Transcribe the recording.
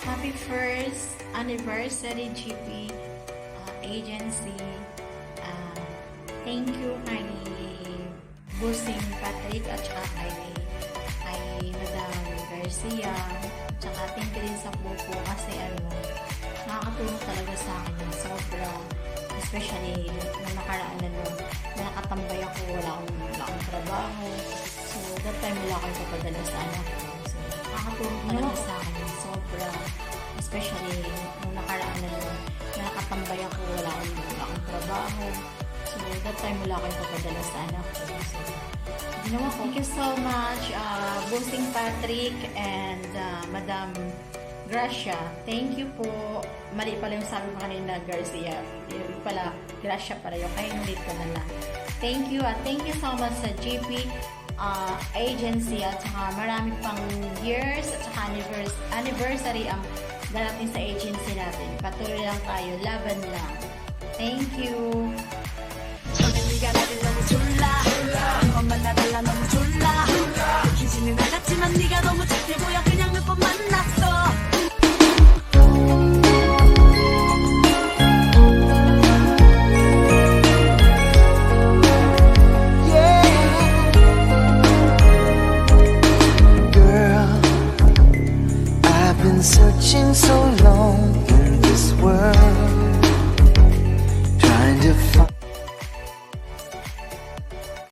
Happy first anniversary, GP agency. Uh, Thank you kay Busing Patrick at saka kay Madam Garcia. Tsaka thank you din sa Pupo kasi nakakatulong talaga sa akin yung sobra. Especially nung nakaraan na nakatambay ako, wala akong trabaho. So that time wala akong papadala sa anak ko. So nakakatulong talaga sa akin yung sobra. Especially nung nakaraan na nakatambay ako, wala akong trabaho. So that time wala akong papadala sa anak ko. So ginawa ko. Thank you so much, Boosting Patrick and Madam Gracia. Thank you po. Mali pala yung sabi ko kanina, Garcia. Yung pala, Gracia pala yung. Kaya ulit ko na lang. Thank you. Thank you so much sa GP agency at saka marami pang years at saka anniversary ang darating sa agency natin. Patuloy lang tayo. Laban lang. Thank you. 네가 나를 너무 졸라 엄마 나달라 너무 졸라 기지는 않았지만 네가 너무 착해 보여 그냥 몇 번 만났어 Girl, I've been searching so long